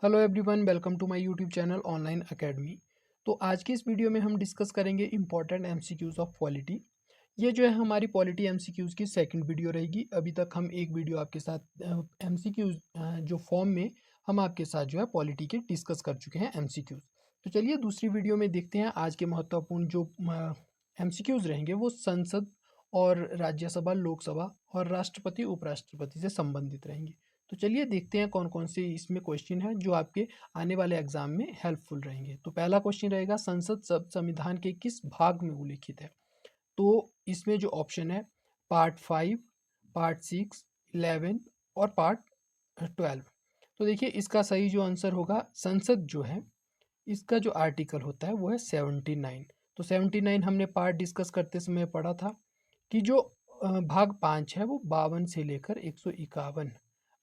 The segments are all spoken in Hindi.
Hello everyone, welcome to my YouTube channel online academy. तो आज की इस वीडियो में हम डिस्कस करेंगे इंपॉर्टेंट एमसीक्यूज़ ऑफ पॉलिटी। ये जो है हमारी पॉलिटी एमसीक्यूज़ की सेकंड वीडियो रहेगी। अभी तक हम एक वीडियो आपके साथ एमसीक्यूज़ जो फॉर्म में हम आपके साथ जो है पॉलिटी के डिस्कस कर चुके हैं एमसीक्यूज़। तो चलिए दूसरी वीडियो में देखते हैं आज के महत्वपूर्ण जो एमसीक्यूज़ रहेंगे वो संसद और राज्यसभा, लोकसभा और राष्ट्रपति उपराष्ट्रपति से संबंधित रहेंगे। तो चलिए देखते हैं कौन कौन से इसमें क्वेश्चन हैं जो आपके आने वाले एग्जाम में हेल्पफुल रहेंगे। तो पहला क्वेश्चन रहेगा, संसद सब संविधान के किस भाग में उल्लिखित है? तो इसमें जो ऑप्शन है पार्ट 5, पार्ट 6, 11 और पार्ट 12। तो देखिए इसका सही जो आंसर होगा, संसद जो है इसका जो आर्टिकल होता है वो है 79। तो 79 हमने पार्ट डिस्कस करते समय पढ़ा था कि जो भाग 5 है वो 52 से लेकर 151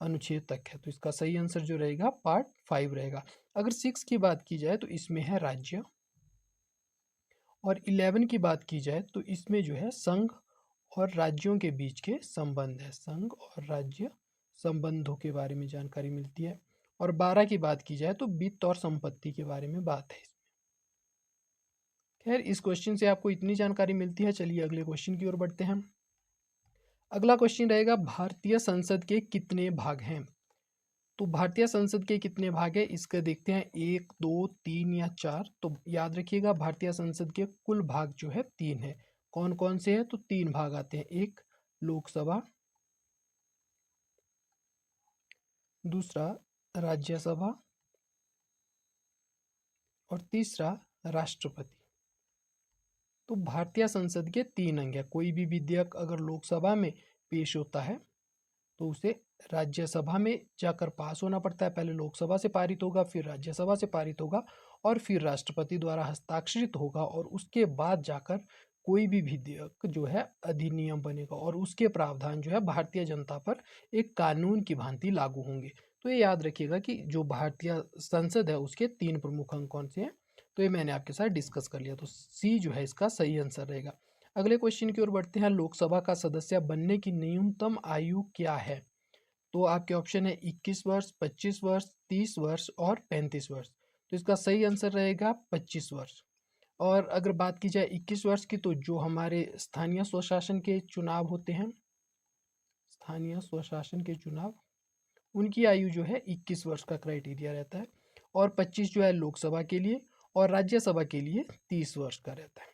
अनुच्छेद तक है। तो इसका सही आंसर जो रहेगा पार्ट 5 रहेगा। अगर 6 की बात की जाए तो इसमें है राज्य, और 11 की बात की जाए तो इसमें जो है संघ और राज्यों के बीच के संबंध है। संघ और राज्य संबंधों के बारे में जानकारी मिलती है। और 12 की बात की जाए तो वित्त और संपत्ति के बारे में बात है। खैर, इस क्वेश्चन से आपको इतनी जानकारी मिलती है। चलिए अगले क्वेश्चन की ओर बढ़ते हैं। अगला क्वेश्चन रहेगा, भारतीय संसद के कितने भाग हैं? तो भारतीय संसद के कितने भाग हैं इसका देखते हैं, 1, 2, 3 या 4। तो याद रखिएगा भारतीय संसद के कुल भाग जो है 3 है। कौन कौन से हैं? तो 3 भाग आते हैं। एक लोकसभा, दूसरा राज्यसभा और तीसरा राष्ट्रपति। तो भारतीय संसद के 3 अंग हैं। कोई भी विधेयक अगर लोकसभा में पेश होता है तो उसे राज्यसभा में जाकर पास होना पड़ता है। पहले लोकसभा से पारित होगा, फिर राज्यसभा से पारित होगा और फिर राष्ट्रपति द्वारा हस्ताक्षरित होगा, और उसके बाद जाकर कोई भी विधेयक जो है अधिनियम बनेगा और उसके प्रावधान जो है भारतीय जनता पर एक कानून की भांति लागू होंगे। तो ये याद रखिएगा कि जो भारतीय संसद है उसके 3 प्रमुख अंग कौन से हैं। तो ये मैंने आपके साथ डिस्कस कर लिया। तो सी जो है इसका सही आंसर रहेगा। अगले क्वेश्चन की ओर बढ़ते हैं। लोकसभा का सदस्य बनने की न्यूनतम आयु क्या है? तो आपके ऑप्शन है 21 वर्ष, 25 वर्ष, 30 वर्ष और 35 वर्ष। तो इसका सही आंसर रहेगा 25 वर्ष। और अगर बात की जाए 21 वर्ष की, तो जो हमारे स्थानीय स्वशासन के चुनाव होते हैं, स्थानीय स्वशासन के चुनाव, उनकी आयु जो है 21 वर्ष का क्राइटेरिया रहता है। और 25 जो है लोकसभा के लिए, और राज्यसभा के लिए 30 वर्ष का रहता है।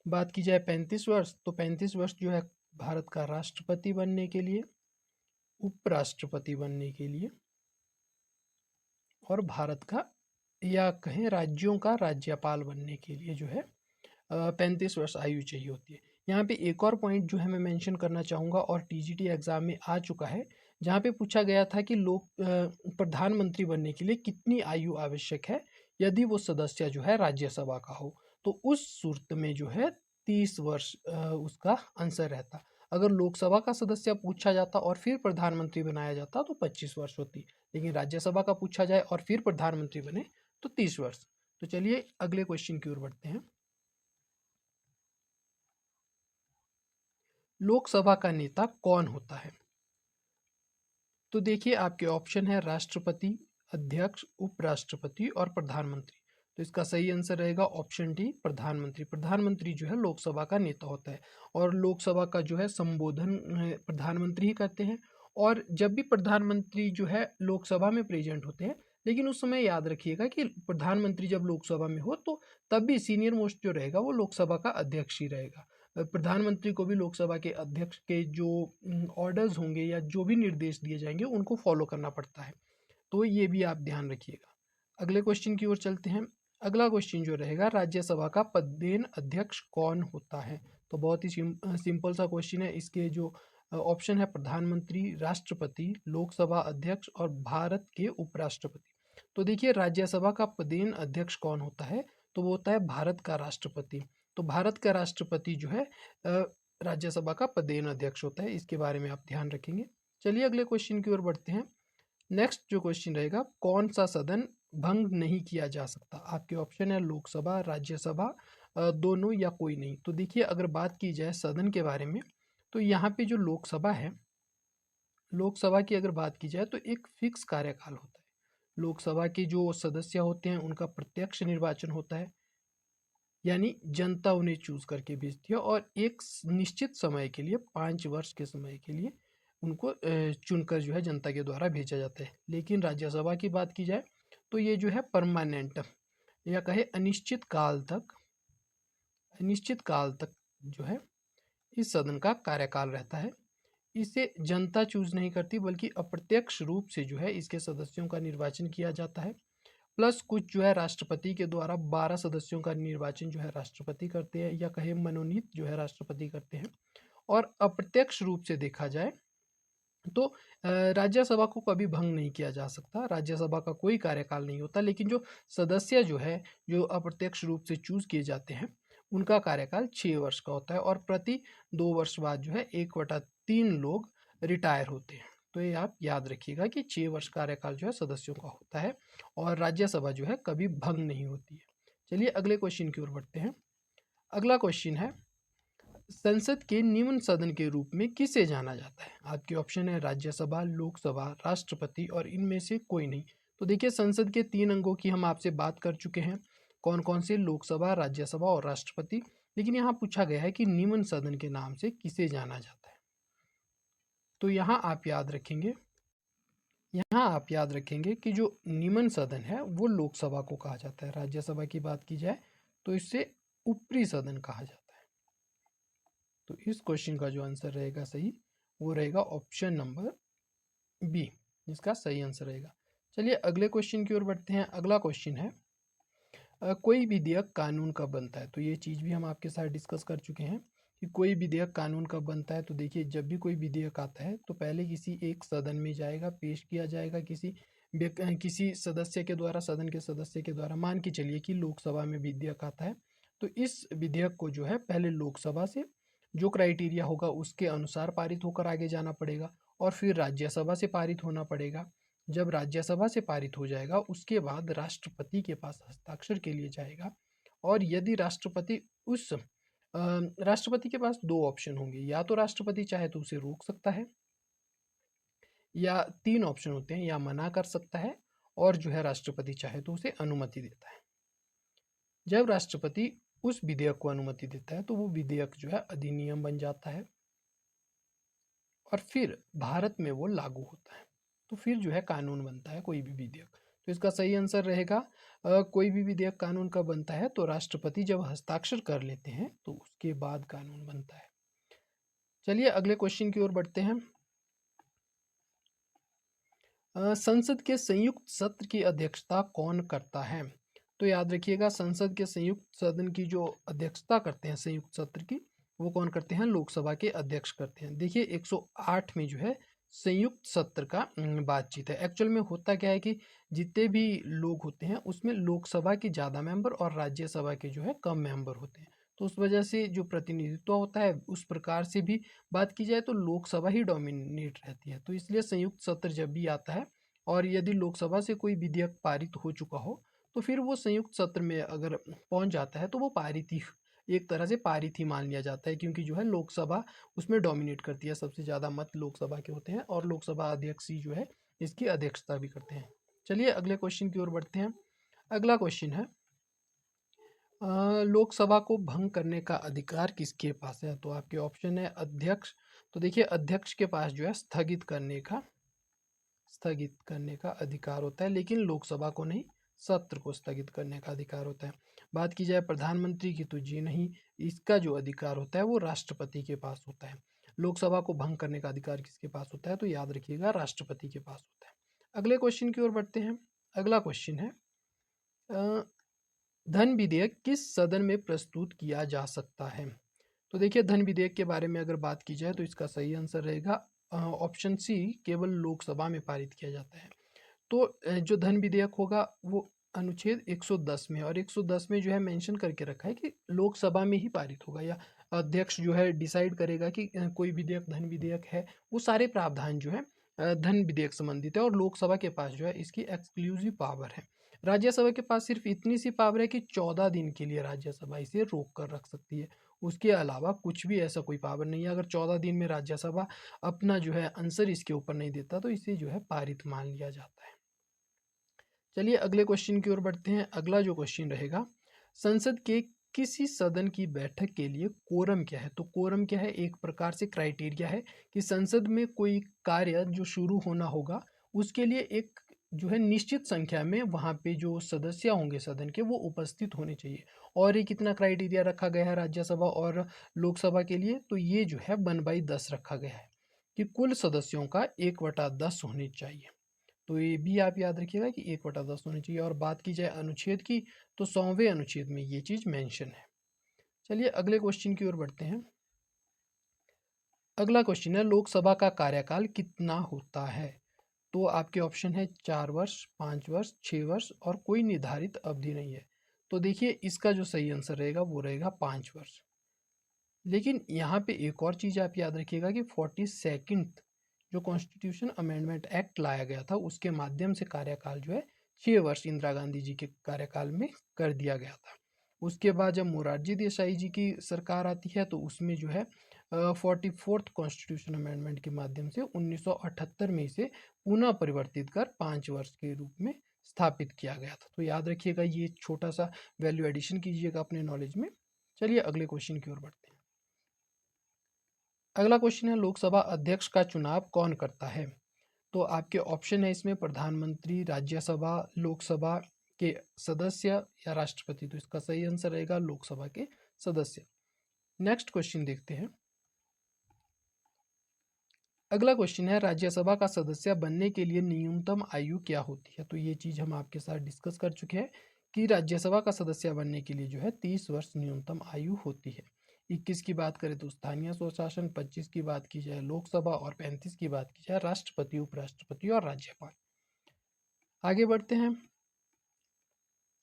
बात की जाए 35 वर्ष, तो 35 वर्ष जो है भारत का राष्ट्रपति बनने के लिए, उपराष्ट्रपति बनने के लिए और भारत का या कहें राज्यों का राज्यपाल बनने के लिए जो है 35 वर्ष आयु चाहिए होती है। यहाँ पे एक और पॉइंट जो है मैं मेंशन करना चाहूँगा, और टीजीटी एग्जाम में आ चुका है, जहाँ पे पूछा गया था कि लोग प्रधानमंत्री बनने के लिए कितनी आयु आवश्यक है यदि वो सदस्य जो है राज्यसभा का हो। तो उस सूरत में जो है 30 वर्ष उसका आंसर रहता। अगर लोकसभा का सदस्य पूछा जाता और फिर प्रधानमंत्री बनाया जाता तो 25 वर्ष होती, लेकिन राज्यसभा का पूछा जाए और फिर प्रधानमंत्री बने तो 30 वर्ष। तो चलिए अगले क्वेश्चन की ओर बढ़ते हैं। लोकसभा का नेता कौन होता है? तो देखिए आपके ऑप्शन है राष्ट्रपति, अध्यक्ष, उपराष्ट्रपति और प्रधानमंत्री। तो इसका सही आंसर रहेगा ऑप्शन डी, प्रधानमंत्री। प्रधानमंत्री जो है लोकसभा का नेता होता है, और लोकसभा का जो है संबोधन प्रधानमंत्री ही करते हैं। और जब भी प्रधानमंत्री जो है लोकसभा में प्रेजेंट होते हैं, लेकिन उस समय याद रखिएगा कि प्रधानमंत्री जब लोकसभा में हो तो तब भी सीनियर मोस्ट जो रहेगा वो लोकसभा का अध्यक्ष ही रहेगा। प्रधानमंत्री को भी लोकसभा के अध्यक्ष के जो ऑर्डर्स होंगे या जो भी निर्देश दिए जाएंगे उनको फॉलो करना पड़ता है। तो ये भी आप ध्यान रखिएगा। अगले क्वेश्चन की ओर चलते हैं। अगला क्वेश्चन जो रहेगा, राज्यसभा का पदेन अध्यक्ष कौन होता है? तो बहुत ही सिंपल सा क्वेश्चन है। इसके जो ऑप्शन है प्रधानमंत्री, राष्ट्रपति, लोकसभा अध्यक्ष और भारत के उपराष्ट्रपति। तो देखिए राज्यसभा का पदेन अध्यक्ष कौन होता है? तो वो होता है भारत का राष्ट्रपति। तो भारत का राष्ट्रपति जो है राज्यसभा का पदेन अध्यक्ष होता है। इसके बारे में आप ध्यान रखेंगे। चलिए अगले क्वेश्चन की ओर बढ़ते हैं। नेक्स्ट जो क्वेश्चन रहेगा, कौन सा सदन भंग नहीं किया जा सकता? आपके ऑप्शन है लोकसभा, राज्यसभा, दोनों या कोई नहीं। तो देखिए अगर बात की जाए सदन के बारे में, तो यहाँ पे जो लोकसभा है, लोकसभा की अगर बात की जाए तो एक फिक्स कार्यकाल होता है। लोकसभा के जो सदस्य होते हैं उनका प्रत्यक्ष निर्वाचन होता है, यानी जनता उन्हें चूज करके भेजती है और एक निश्चित समय के लिए 5 वर्ष के समय के लिए उनको चुनकर जो है जनता के द्वारा भेजा जाता है। लेकिन राज्यसभा की बात की जाए तो ये जो है परमानेंट या कहे अनिश्चित काल तक जो है इस सदन का कार्यकाल रहता है। इसे जनता चूज नहीं करती बल्कि अप्रत्यक्ष रूप से जो है इसके सदस्यों का निर्वाचन किया जाता है। प्लस कुछ जो है राष्ट्रपति के द्वारा 12 सदस्यों का निर्वाचन जो है राष्ट्रपति करते हैं या कहे मनोनीत जो है राष्ट्रपति करते हैं। और अप्रत्यक्ष रूप से देखा जाए तो राज्यसभा को कभी भंग नहीं किया जा सकता, राज्यसभा का कोई कार्यकाल नहीं होता। लेकिन जो सदस्य जो है जो अप्रत्यक्ष रूप से चूज किए जाते हैं उनका कार्यकाल 6 वर्ष का होता है और प्रति 2 वर्ष बाद जो है 1/3 लोग रिटायर होते हैं। तो ये आप याद रखिएगा कि 6 वर्ष कार्यकाल जो है सदस्यों का होता है और राज्यसभा जो है कभी भंग नहीं होती है। चलिए अगले क्वेश्चन की ओर बढ़ते हैं। अगला क्वेश्चन है, संसद के निम्न सदन के रूप में किसे जाना जाता है? आपके ऑप्शन है राज्यसभा, लोकसभा, राष्ट्रपति और इनमें से कोई नहीं। तो देखिए संसद के 3 अंगों की हम आपसे बात कर चुके हैं, कौन कौन से, लोकसभा, राज्यसभा और राष्ट्रपति। लेकिन यहाँ पूछा गया है कि निम्न सदन के नाम से किसे जाना जाता है। तो यहाँ आप याद रखेंगे कि जो निम्न सदन है वो लोकसभा को कहा जाता है। राज्यसभा की बात की जाए तो इससे ऊपरी सदन कहा जाता है। तो इस क्वेश्चन का जो आंसर रहेगा सही वो रहेगा ऑप्शन नंबर बी, इसका सही आंसर रहेगा। चलिए अगले क्वेश्चन की ओर बढ़ते हैं। अगला क्वेश्चन है, कोई विधेयक कानून कब बनता है? तो ये चीज़ भी हम आपके साथ डिस्कस कर चुके हैं कि कोई विधेयक कानून कब बनता है। तो देखिए जब भी कोई विधेयक आता है तो पहले किसी एक सदन में जाएगा, पेश किया जाएगा किसी सदस्य के द्वारा, सदन के सदस्य के द्वारा। मान के चलिए कि लोकसभा में विधेयक आता है तो इस विधेयक को जो है पहले लोकसभा से जो क्राइटेरिया होगा उसके अनुसार पारित होकर आगे जाना पड़ेगा और फिर राज्यसभा से पारित होना पड़ेगा। जब राज्यसभा से पारित हो जाएगा उसके बाद राष्ट्रपति के पास हस्ताक्षर के लिए जाएगा। और यदि राष्ट्रपति के पास 2 ऑप्शन होंगे, या तो राष्ट्रपति चाहे तो उसे रोक सकता है, या 3 ऑप्शन होते हैं, या मना कर सकता है, और जो है राष्ट्रपति चाहे तो उसे अनुमति देता है। जब राष्ट्रपति उस विधेयक को अनुमति देता है तो वो विधेयक जो है अधिनियम बन जाता है और फिर भारत में वो लागू होता है। तो फिर जो है कानून बनता है कोई भी विधेयक। तो इसका सही आंसर रहेगा कोई भी विधेयक कानून कब बनता है? तो राष्ट्रपति जब हस्ताक्षर कर लेते हैं तो उसके बाद कानून बनता है। चलिए अगले क्वेश्चन की ओर बढ़ते हैं। संसद के संयुक्त सत्र की अध्यक्षता कौन करता है? तो याद रखिएगा संसद के संयुक्त सदन की जो अध्यक्षता करते हैं संयुक्त सत्र की, वो कौन करते हैं? लोकसभा के अध्यक्ष करते हैं। देखिए 108 में जो है संयुक्त सत्र का बातचीत है। एक्चुअल में होता क्या है कि जितने भी लोग होते हैं उसमें लोकसभा के ज़्यादा मेंबर और राज्यसभा के जो है कम मेंबर होते हैं। तो उस वजह से जो प्रतिनिधित्व होता है उस प्रकार से भी बात की जाए तो लोकसभा ही डोमिनेट रहती है। तो इसलिए संयुक्त सत्र जब भी आता है और यदि लोकसभा से कोई विधेयक पारित हो चुका हो तो फिर वो संयुक्त सत्र में अगर पहुंच जाता है तो वो पारित ही, एक तरह से पारित ही मान लिया जाता है, क्योंकि जो है लोकसभा उसमें डोमिनेट करती है, सबसे ज़्यादा मत लोकसभा के होते हैं और लोकसभा अध्यक्ष ही जो है इसकी अध्यक्षता भी करते हैं। चलिए अगले क्वेश्चन की ओर बढ़ते हैं। अगला क्वेश्चन है, लोकसभा को भंग करने का अधिकार किसके पास है? तो आपके ऑप्शन है अध्यक्ष। तो देखिए अध्यक्ष के पास जो है स्थगित करने का अधिकार होता है, लेकिन लोकसभा को नहीं, सत्र को स्थगित करने का अधिकार होता है। बात की जाए प्रधानमंत्री की तो जी नहीं, इसका जो अधिकार होता है वो राष्ट्रपति के पास होता है। लोकसभा को भंग करने का अधिकार किसके पास होता है? तो याद रखिएगा राष्ट्रपति के पास होता है। अगले क्वेश्चन की ओर बढ़ते हैं। अगला क्वेश्चन है, धन विधेयक किस सदन में प्रस्तुत किया जा सकता है? तो देखिए धन विधेयक के बारे में अगर बात की जाए तो इसका सही आंसर रहेगा ऑप्शन सी, केवल लोकसभा में पारित किया जाता है। तो जो धन विधेयक होगा वो अनुच्छेद 110 में, और 110 में जो है मेंशन करके रखा है कि लोकसभा में ही पारित होगा, या अध्यक्ष जो है डिसाइड करेगा कि कोई विधेयक धन विधेयक है। वो सारे प्रावधान जो है धन विधेयक संबंधित है और लोकसभा के पास जो है इसकी एक्सक्लूसिव पावर है। राज्यसभा के पास सिर्फ इतनी सी पावर है कि 14 दिन के लिए राज्यसभा इसे रोक कर रख सकती है। उसके अलावा कुछ भी ऐसा कोई पावर नहीं है। अगर 14 दिन में राज्यसभा अपना जो है आंसर इसके ऊपर नहीं देता तो इसे जो है पारित मान लिया जाता है। चलिए अगले क्वेश्चन की ओर बढ़ते हैं। अगला जो क्वेश्चन रहेगा, संसद के किसी सदन की बैठक के लिए कोरम क्या है? तो कोरम क्या है? एक प्रकार से क्राइटेरिया है कि संसद में कोई कार्य जो शुरू होना होगा उसके लिए एक जो है निश्चित संख्या में वहाँ पे जो सदस्य होंगे सदन के वो उपस्थित होने चाहिए। और ये कितना क्राइटेरिया रखा गया है राज्यसभा और लोकसभा के लिए? तो ये जो है 1/10 रखा गया है कि कुल सदस्यों का 1/10 होने चाहिए। तो ये भी आप याद रखिएगा कि 1/10 होनी चाहिए। और बात की जाए अनुच्छेद की तो 100वें अनुच्छेद में ये चीज़ मेंशन है। चलिए अगले क्वेश्चन की ओर बढ़ते हैं। अगला क्वेश्चन है, लोकसभा का कार्यकाल कितना होता है? तो आपके ऑप्शन है 4 वर्ष, 5 वर्ष, 6 वर्ष और कोई निर्धारित अवधि नहीं है। तो देखिए इसका जो सही आंसर रहेगा वो रहेगा 5 वर्ष। लेकिन यहाँ पे एक और चीज़ आप याद रखिएगा कि 42nd जो कॉन्स्टिट्यूशन अमेंडमेंट एक्ट लाया गया था उसके माध्यम से कार्यकाल जो है 6 वर्ष इंदिरा गांधी जी के कार्यकाल में कर दिया गया था। उसके बाद जब मोरारजी देसाई जी की सरकार आती है तो उसमें जो है 44th कॉन्स्टिट्यूशन अमेंडमेंट के माध्यम से 1978 में इसे पुनः परिवर्तित कर 5 वर्ष के रूप में स्थापित किया गया था। तो याद रखिएगा, ये छोटा सा वैल्यू एडिशन कीजिएगा अपने नॉलेज में। चलिए अगले क्वेश्चन की ओर बढ़ते हैं। अगला क्वेश्चन है, लोकसभा अध्यक्ष का चुनाव कौन करता है? तो आपके ऑप्शन है इसमें प्रधानमंत्री, राज्यसभा, लोकसभा के सदस्य या राष्ट्रपति। तो इसका सही आंसर रहेगा लोकसभा के सदस्य। नेक्स्ट क्वेश्चन देखते हैं। अगला क्वेश्चन है, राज्यसभा का सदस्य बनने के लिए न्यूनतम आयु क्या होती है? तो ये चीज़ हम आपके साथ डिस्कस कर चुके हैं कि राज्यसभा का सदस्य बनने के लिए जो है 30 वर्ष न्यूनतम आयु होती है। 21 की बात करें तो स्थानीय स्वशासन, 25 की बात की जाए लोकसभा और 35 की बात की जाए राष्ट्रपति, उपराष्ट्रपति और राज्यपाल। आगे बढ़ते हैं।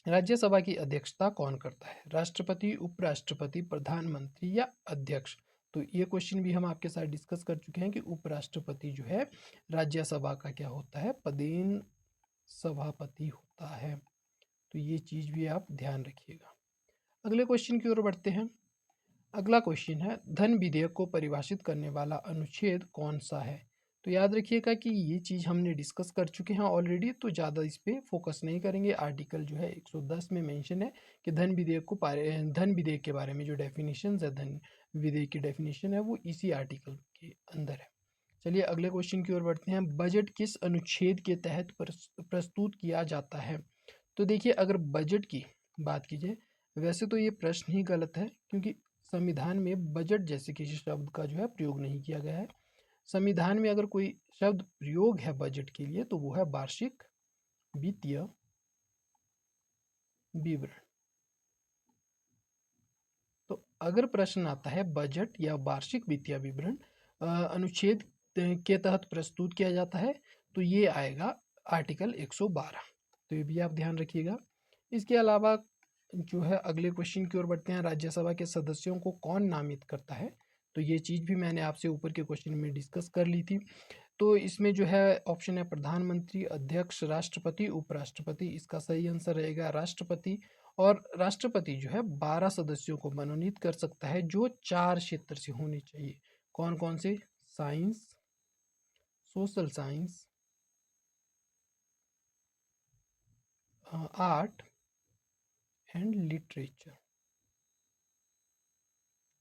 राज्यसभा की अध्यक्षता कौन करता है? राष्ट्रपति, उपराष्ट्रपति, प्रधानमंत्री या अध्यक्ष? तो ये क्वेश्चन भी हम आपके साथ डिस्कस कर चुके हैं कि उपराष्ट्रपति जो है राज्यसभा का क्या होता है, पदेन सभापति होता है। तो ये चीज़ भी आप ध्यान रखिएगा। अगले क्वेश्चन की ओर बढ़ते हैं। अगला क्वेश्चन है, धन विधेयक को परिभाषित करने वाला अनुच्छेद कौन सा है? तो याद रखिएगा कि ये चीज़ हमने डिस्कस कर चुके हैं ऑलरेडी, तो ज़्यादा इस पर फोकस नहीं करेंगे। आर्टिकल जो है 110 में मेंशन है कि धन विधेयक के बारे में जो डेफिनेशन है, धन विधेयक की डेफिनेशन है वो इसी आर्टिकल के अंदर है। चलिए अगले क्वेश्चन की ओर बढ़ते हैं। बजट किस अनुच्छेद के तहत प्रस्तुत किया जाता है? तो देखिए अगर बजट की बात की जाए, वैसे तो ये प्रश्न ही गलत है क्योंकि संविधान में बजट जैसे किसी शब्द का जो है प्रयोग नहीं किया गया है। संविधान में अगर कोई शब्द प्रयोग है बजट के लिए तो वो है वार्षिक वित्तीय विवरण। तो अगर प्रश्न आता है बजट या वार्षिक वित्तीय विवरण अनुच्छेद के तहत प्रस्तुत किया जाता है तो ये आएगा आर्टिकल 112। तो ये भी आप ध्यान रखिएगा। इसके अलावा जो है अगले क्वेश्चन की ओर बढ़ते हैं। राज्यसभा के सदस्यों को कौन नामित करता है? तो ये चीज़ भी मैंने आपसे ऊपर के क्वेश्चन में डिस्कस कर ली थी। तो इसमें जो है ऑप्शन है प्रधानमंत्री, अध्यक्ष, राष्ट्रपति, उपराष्ट्रपति। इसका सही आंसर रहेगा राष्ट्रपति। और राष्ट्रपति जो है 12 सदस्यों को मनोनीत कर सकता है जो 4 क्षेत्र से होने चाहिए। कौन कौन से? Science, social science, art and literature.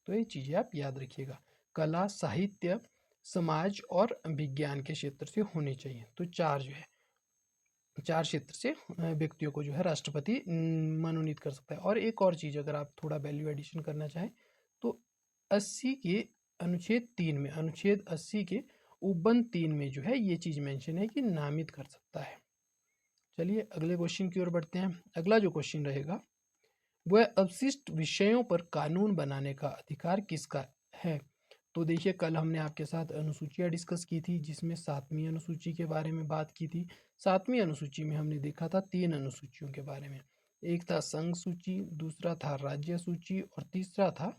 तो ये चीज़ें आप याद रखिएगा। कला, साहित्य, समाज और विज्ञान के क्षेत्र से होने चाहिए। तो 4 जो है 4 क्षेत्र से व्यक्तियों को जो है राष्ट्रपति मनोनीत कर सकता है। और एक और चीज़ अगर आप थोड़ा वैल्यू एडिशन करना चाहें तो 80 के अनुच्छेद 3 में, अनुच्छेद 80 के उपबंध 3 में जो है ये चीज़ मेंशन है कि नामित कर सकता है। चलिए अगले क्वेश्चन की ओर बढ़ते हैं। अगला जो क्वेश्चन रहेगा वह अवशिष्ट विषयों पर कानून बनाने का अधिकार किसका है? तो देखिए कल हमने आपके साथ अनुसूचियाँ डिस्कस की थी जिसमें 7वीं अनुसूची के बारे में बात की थी। 7वीं अनुसूची में हमने देखा था 3 अनुसूचियों के बारे में। एक था संघ सूची, दूसरा था राज्य सूची और तीसरा था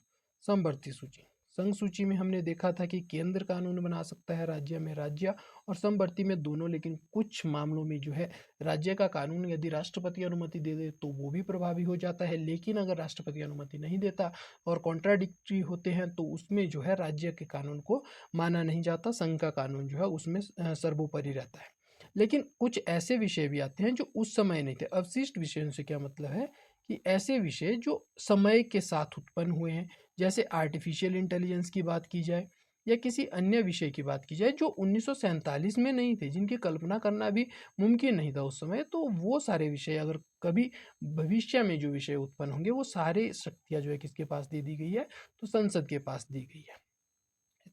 समवर्ती सूची। संघ सूची में हमने देखा था कि केंद्र कानून बना सकता है, राज्य में राज्य और समवर्ती में दोनों, लेकिन कुछ मामलों में जो है राज्य का कानून यदि राष्ट्रपति अनुमति दे दे तो वो भी प्रभावी हो जाता है, लेकिन अगर राष्ट्रपति अनुमति नहीं देता और कॉन्ट्राडिक्टरी होते हैं तो उसमें जो है राज्य के कानून को माना नहीं जाता, संघ का कानून जो है उसमें सर्वोपरि रहता है। लेकिन कुछ ऐसे विषय भी आते हैं जो उस समय नहीं थे। अवशिष्ट विषयों से क्या मतलब है कि ऐसे विषय जो समय के साथ उत्पन्न हुए हैं, जैसे आर्टिफिशियल इंटेलिजेंस की बात की जाए या किसी अन्य विषय की बात की जाए जो 1947 में नहीं थे, जिनकी कल्पना करना भी मुमकिन नहीं था उस समय, तो वो सारे विषय अगर कभी भविष्य में जो विषय उत्पन्न होंगे वो सारे शक्तियाँ जो है किसके पास दे दी गई है, तो संसद के पास दी गई है।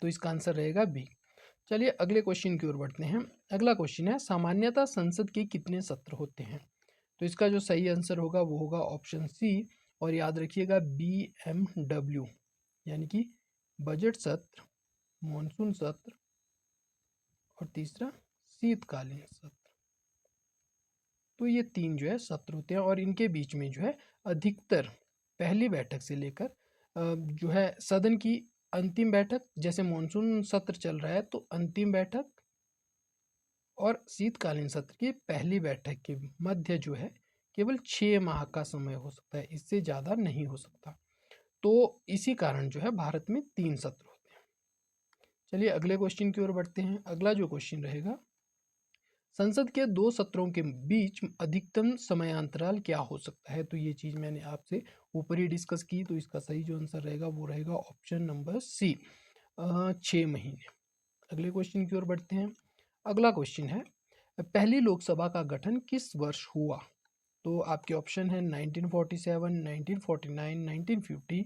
तो इसका आंसर रहेगा बी। चलिए अगले क्वेश्चन की ओर बढ़ते हैं। अगला क्वेश्चन है, सामान्यतः संसद के कितने सत्र होते हैं? तो इसका जो सही आंसर होगा वो होगा ऑप्शन सी, और याद रखिएगा BMW, यानी कि बजट सत्र, मॉनसून सत्र और तीसरा शीतकालीन सत्र। तो ये तीन जो है सत्र होते हैं और इनके बीच में जो है अधिकतर पहली बैठक से लेकर जो है सदन की अंतिम बैठक, जैसे मॉनसून सत्र चल रहा है तो अंतिम बैठक और शीतकालीन सत्र की पहली बैठक के मध्य जो है केवल 6 माह का समय हो सकता है, इससे ज़्यादा नहीं हो सकता। तो इसी कारण जो है भारत में 3 सत्र होते हैं। चलिए अगले क्वेश्चन की ओर बढ़ते हैं। अगला जो क्वेश्चन रहेगा, संसद के 2 सत्रों के बीच अधिकतम समयांतराल क्या हो सकता है? तो ये चीज़ मैंने आपसे ऊपर ही डिस्कस की, तो इसका सही जो आंसर रहेगा वो रहेगा ऑप्शन नंबर सी, 6 महीने। अगले क्वेश्चन की ओर बढ़ते हैं। अगला क्वेश्चन है, पहली लोकसभा का गठन किस वर्ष हुआ? तो आपके ऑप्शन है 1947, 1949, 1950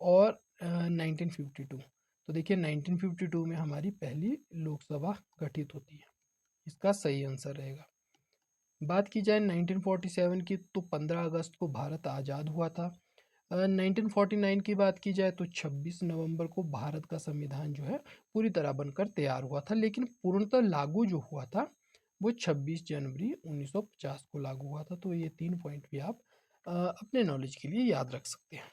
और 1952। तो देखिए 1952 में हमारी पहली लोकसभा गठित होती है, इसका सही आंसर रहेगा। बात की जाए 1947 की तो 15 अगस्त को भारत आज़ाद हुआ था। 1949 की बात की जाए तो 26 नवंबर को भारत का संविधान जो है पूरी तरह बनकर तैयार हुआ था, लेकिन पूर्णतः लागू जो हुआ था वो 26 जनवरी 1950 को लागू हुआ था। तो ये 3 पॉइंट भी आप अपने नॉलेज के लिए याद रख सकते हैं।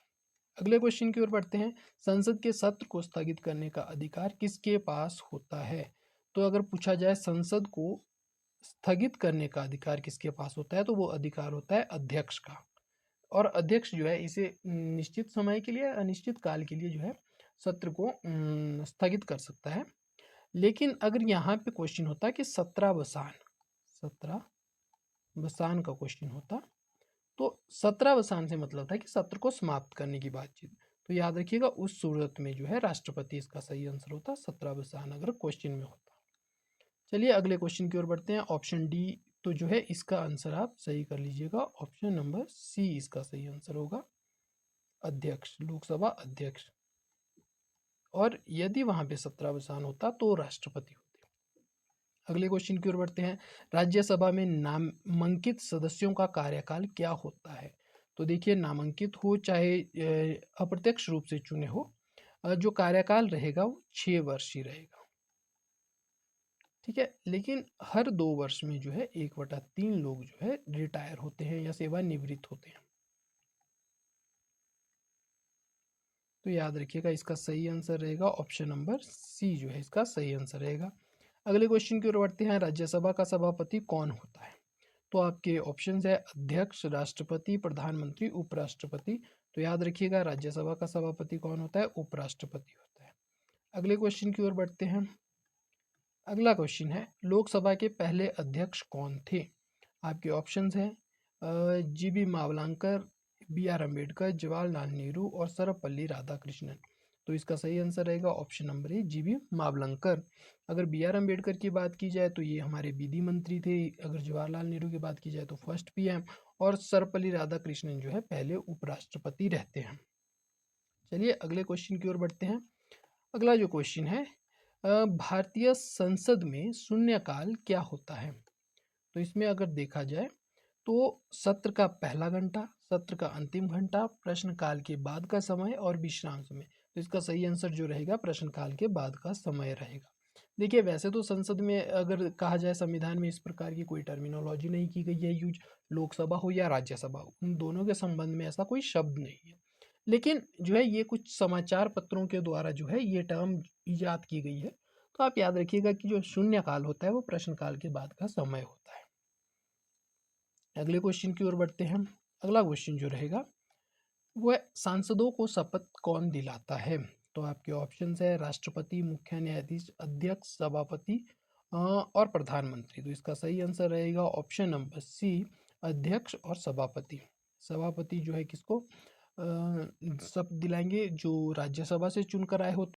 अगले क्वेश्चन की ओर बढ़ते हैं। संसद के सत्र को स्थगित करने का अधिकार किसके पास होता है? तो अगर पूछा जाए संसद को स्थगित करने का अधिकार किसके पास होता है, तो वो अधिकार होता है अध्यक्ष का। और अध्यक्ष जो है इसे निश्चित समय के लिए अनिश्चित काल के लिए जो है सत्र को स्थगित कर सकता है। लेकिन अगर यहाँ पे क्वेश्चन होता कि सत्रावसान, सत्रावसान का क्वेश्चन होता तो सत्रावसान से मतलब था कि सत्र को समाप्त करने की बातचीत। तो याद रखिएगा उस सूरत में जो है राष्ट्रपति इसका सही आंसर होता, सत्रावसान अगर क्वेश्चन में होता। चलिए अगले क्वेश्चन की ओर बढ़ते हैं। ऑप्शन डी तो जो है इसका आंसर आप सही कर लीजिएगा, ऑप्शन नंबर सी इसका सही आंसर होगा, अध्यक्ष, लोकसभा अध्यक्ष। और यदि वहां पे सत्रावसान होता तो राष्ट्रपति होते। अगले क्वेश्चन की ओर बढ़ते हैं। राज्यसभा में नामांकित सदस्यों का कार्यकाल क्या होता है? तो देखिए नामांकित हो चाहे अप्रत्यक्ष रूप से चुने हो, जो कार्यकाल रहेगा वो 6 वर्ष ही रहेगा, ठीक है। लेकिन हर 2 वर्ष में जो है 1/3 लोग जो है रिटायर होते हैं या सेवानिवृत्त होते हैं। तो याद रखिएगा इसका सही आंसर रहेगा ऑप्शन नंबर सी, जो है इसका सही आंसर रहेगा। अगले क्वेश्चन की ओर बढ़ते हैं। राज्यसभा का सभापति कौन होता है? तो आपके ऑप्शंस है अध्यक्ष, राष्ट्रपति, प्रधानमंत्री, उपराष्ट्रपति। तो याद रखिएगा राज्यसभा का सभापति कौन होता है? उपराष्ट्रपति होता है। अगले क्वेश्चन की ओर बढ़ते हैं। अगला क्वेश्चन है, लोकसभा के पहले अध्यक्ष कौन थे? आपके ऑप्शंस हैं GB मावलांकर, BR अम्बेडकर, जवाहरलाल नेहरू और सर्वपल्ली राधाकृष्णन। तो इसका सही आंसर रहेगा option number A, GB Mavalankar. अगर BR अम्बेडकर की बात की जाए तो ये हमारे विधि मंत्री थे। अगर जवाहरलाल नेहरू की बात की जाए तो फर्स्ट PM, और सर्वपल्ली राधाकृष्णन जो है पहले उपराष्ट्रपति रहते हैं। चलिए अगले क्वेश्चन की ओर बढ़ते हैं। अगला जो क्वेश्चन है, भारतीय संसद में शून्यकाल क्या होता है? तो इसमें अगर देखा जाए तो सत्र का पहला घंटा, सत्र का अंतिम घंटा, प्रश्नकाल के बाद का समय और विश्राम समय। तो इसका सही आंसर जो रहेगा प्रश्नकाल के बाद का समय रहेगा। देखिए वैसे तो संसद में अगर कहा जाए संविधान में इस प्रकार की कोई टर्मिनोलॉजी नहीं की गई है यूज, लोकसभा हो या राज्यसभा हो, उन दोनों के संबंध में ऐसा कोई शब्द नहीं है। लेकिन जो है ये कुछ समाचार पत्रों के द्वारा जो है ये टर्म इजाद की गई है। तो आप याद रखिएगा कि जो शून्यकाल होता है वो प्रश्नकाल के बाद का समय होता है। अगले क्वेश्चन की ओर बढ़ते हैं। अगला क्वेश्चन जो रहेगा वो है, सांसदों को शपथ कौन दिलाता है? तो आपके ऑप्शंस है राष्ट्रपति, मुख्य न्यायाधीश, अध्यक्ष, सभापति और प्रधानमंत्री। तो इसका सही आंसर रहेगा ऑप्शन नंबर सी, अध्यक्ष और सभापति। सभापति जो है किसको शपथ दिलाएंगे? जो राज्यसभा से चुनकर आए होते